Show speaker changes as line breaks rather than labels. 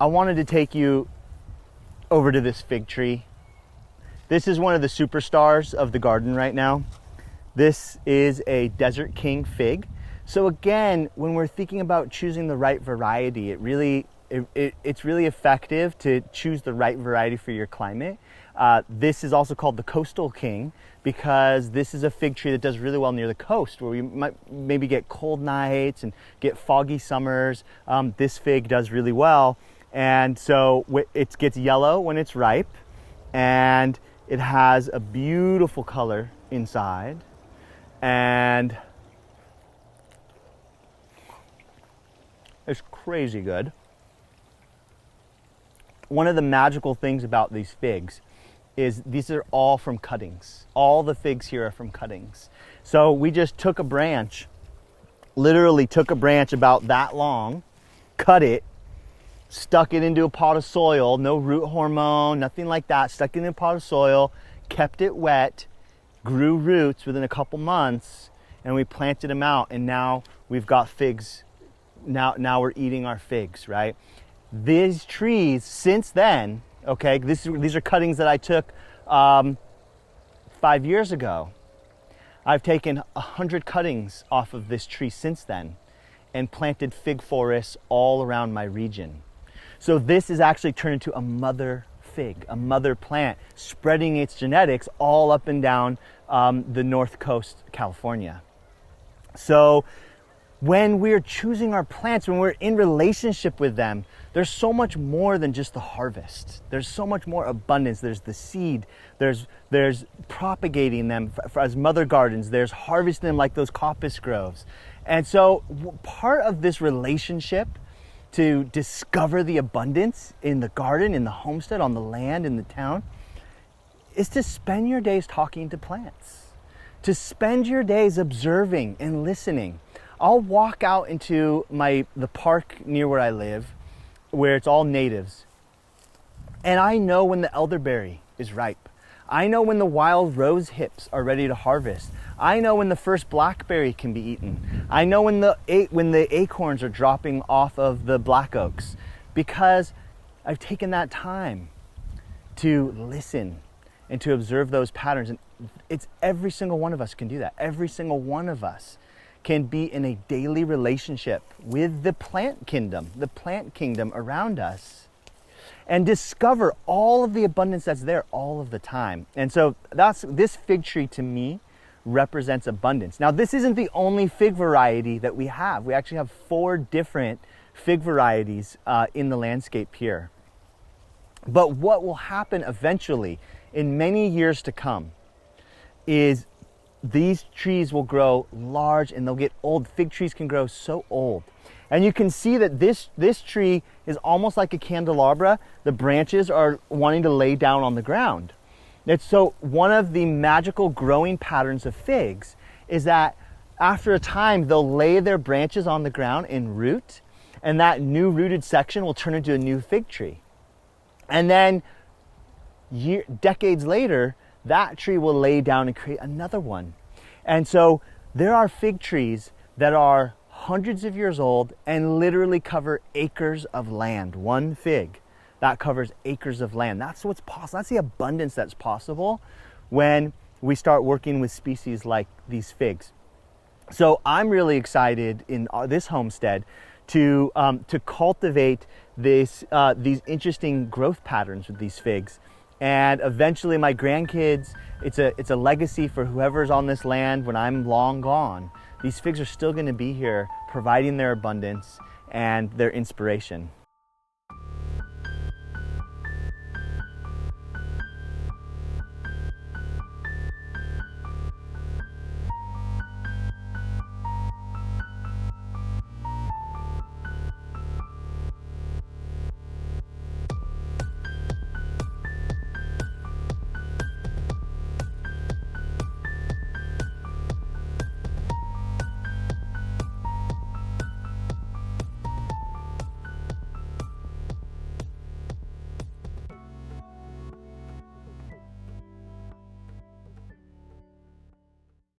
I wanted to take you over to this fig tree. This is one of the superstars of the garden right now. This is a Desert King fig. So again, when we're thinking about choosing the right variety, it's really effective to choose the right variety for your climate. This is also called the Coastal King because this is a fig tree that does really well near the coast where we might maybe get cold nights and get foggy summers. This fig does really well. And so it gets yellow when it's ripe, and it has a beautiful color inside. And it's crazy good. One of the magical things about these figs is these are all from cuttings. All the figs here are from cuttings. So we just took a branch, literally took a branch about that long, cut it, stuck it into a pot of soil, no root hormone, nothing like that, stuck it in a pot of soil, kept it wet, grew roots within a couple months, and we planted them out, and now we've got figs. Now we're eating our figs, right? These trees, since then, okay, these are cuttings that I took 5 years ago. I've taken 100 cuttings off of this tree since then and planted fig forests all around my region. So this is actually turned into a mother fig, a mother plant, spreading its genetics all up and down the north coast, California. So when we're choosing our plants, when we're in relationship with them, there's so much more than just the harvest. There's so much more abundance. There's the seed. There's propagating them as mother gardens. There's harvesting them like those coppice groves. And so part of this relationship to discover the abundance in the garden, in the homestead, on the land, in the town, is to spend your days talking to plants, to spend your days observing and listening. I'll walk out into the park near where I live, where it's all natives, and I know when the elderberry is ripe. I know when the wild rose hips are ready to harvest. I know when the first blackberry can be eaten. I know when the acorns are dropping off of the black oaks, because I've taken that time to listen and to observe those patterns. And it's every single one of us can do that. Every single one of us can be in a daily relationship with the plant kingdom around us, and discover all of the abundance that's there all of the time. And so this fig tree to me represents abundance. Now, this isn't the only fig variety that we have. We actually have 4 different fig varieties in the landscape here. But what will happen eventually in many years to come is these trees will grow large and they'll get old. Fig trees can grow so old. And you can see that this tree is almost like a candelabra. The branches are wanting to lay down on the ground. And so one of the magical growing patterns of figs is that after a time, they'll lay their branches on the ground and root, and that new rooted section will turn into a new fig tree. And then decades later, that tree will lay down and create another one. And so there are fig trees that are hundreds of years old and literally cover acres of land. One fig that covers acres of land. That's what's possible. That's the abundance that's possible when we start working with species like these figs. So I'm really excited in this homestead to cultivate these interesting growth patterns with these figs. And eventually my grandkids, it's a legacy for whoever's on this land when I'm long gone. These figs are still going to be here, providing their abundance and their inspiration.